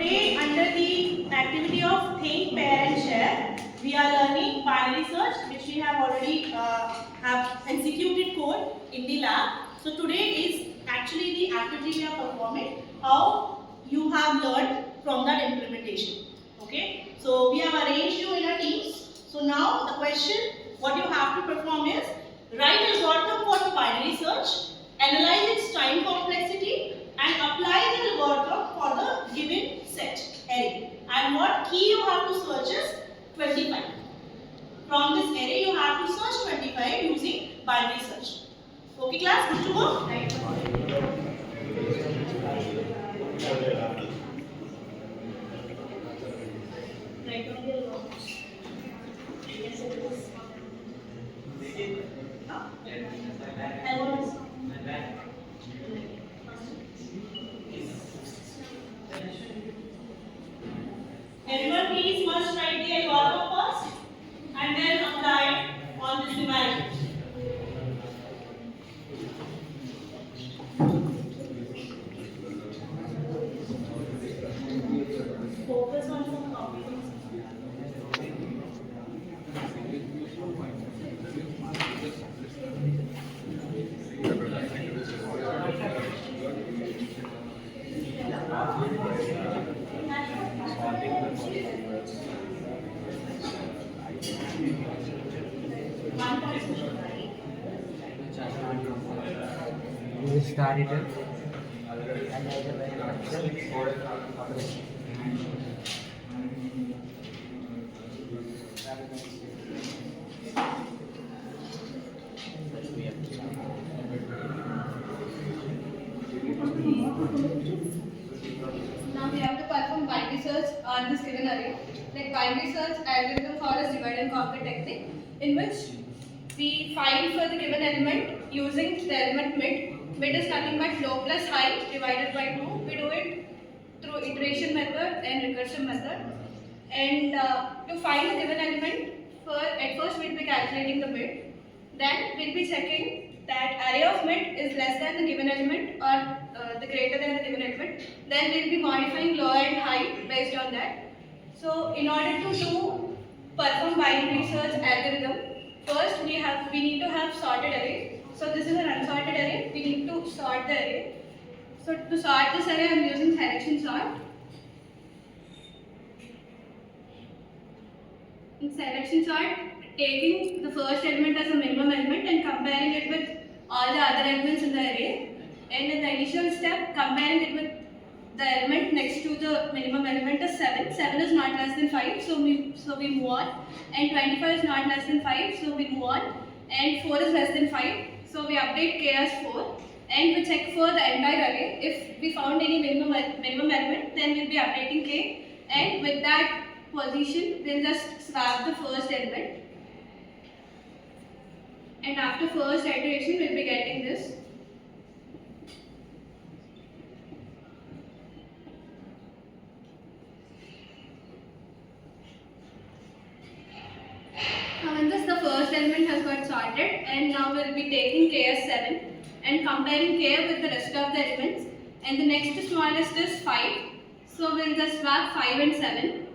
today under the activity of think, pair and share, we are learning binary search, which we have already have executed code in the lab. So today is actually the activity we are performing, how you have learned from that implementation. Okay, so we have arranged you in a teams. So now the question what you have to perform is write algorithm for the binary search, analyze its time complexity and apply the algorithm for the given set array. And what key you have to search is 25. From this array you have to search 25 using binary search. Okay class, good to go? Right. Everyone please must write the algorithm first and then apply on this device. Focus on some copies. We started it. Now we have to perform binary search on this given array. Like binary search algorithm called as divide and conquer technique, in which we find for the given element using the element mid. Mid is nothing but low plus high divided by 2. We do it through iteration method and recursion method. And to find the given element, at first we'll be calculating the mid. Then we'll be checking that array of mid is less than the given element or the greater than the given element. Then we'll be modifying low and high based on that. So in order to perform binary search algorithm, first we need to have sorted array. So this is an unsorted array. We need to sort the array. So to sort this array, I am using selection sort. In selection sort, taking the first element as a minimum element and comparing it with all the other elements in the array. And in the initial step, comparing it with the element next to the minimum element is 7. 7 is not less than 5, so we move on. And 25 is not less than 5, so we move on. And 4 is less than 5, so we update k as 4. And we check for the entire array. If we found any minimum element, then we'll be updating k. And with that position, we'll just swap the first element. And after first iteration, we'll be getting this. Now in this, the first element has got sorted, and now we'll be taking k as 7 and comparing k with the rest of the elements. And the next smallest is 5, so we'll just swap 5 and 7.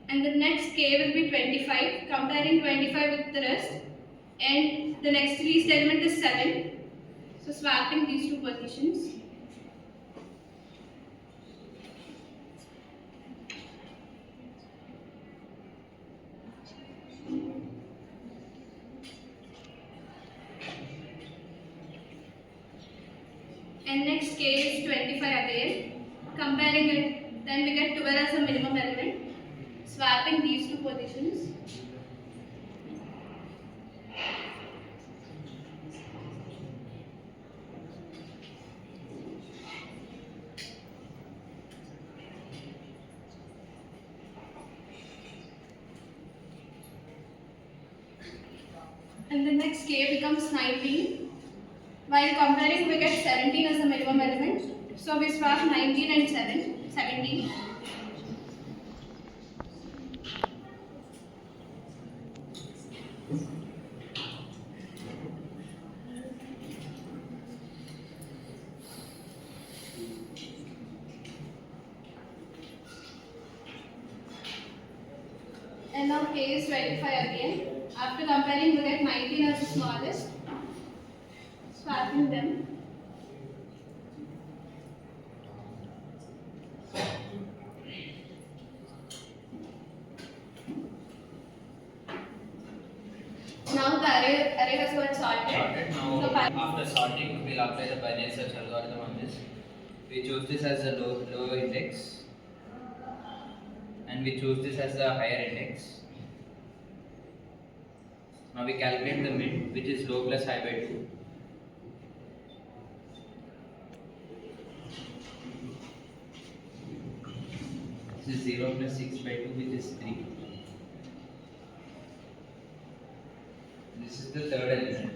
And the next k will be 25, comparing 25 with the rest. And the next least element is 7, so swapping these two positions. And next k is 25 again, comparing it, then we get 12 as a minimum element, swapping these two positions. And the next k becomes 19. While comparing, we get 17 as the minimum element. So we swap 19 and 17. And now k is 25 again. After comparing, we get 19 as the smallest. Swapping them. Now the array has got sorted. Now, So after sorting, we'll apply the binary search algorithm on this. We choose this as the low index, and we choose this as the higher index. Now we calculate the mid, which is low plus high by 2. This is 0 plus 6 by 2, which is 3. This is the third element.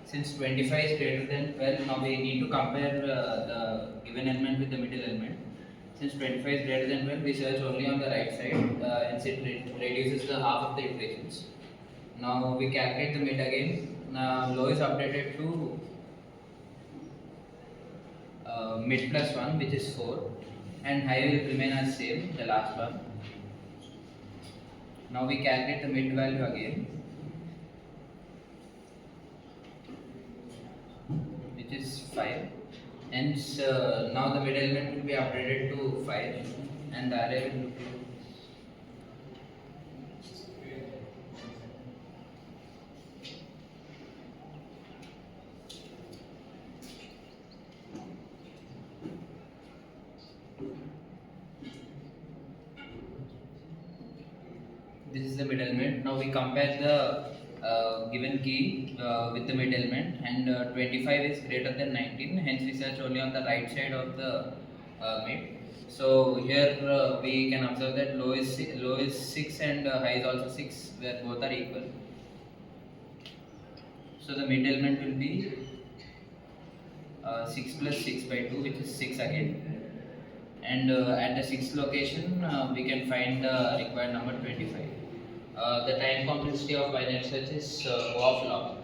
Since 25 is greater than 12, now we need to compare the given element with the middle element. Since 25 is greater than 12, we search only on the right side, hence it reduces the half of the iterations. Now we calculate the mid again. Now low is updated to mid plus 1, which is 4, and high will remain as same, the last one. Now we calculate the mid value again, which is 5. Hence, now the mid element will be updated to 5, and the array will look like this is the mid element. Now we compare the given key with the mid element, and 25 is greater than 19, hence we search only on the right side of the mid. So here we can observe that low is 6 and high is also 6, where both are equal. So the mid element will be 6 plus 6 by 2, which is 6 again. And at the 6th location, we can find the required number 25. The time complexity of binary search is O of log.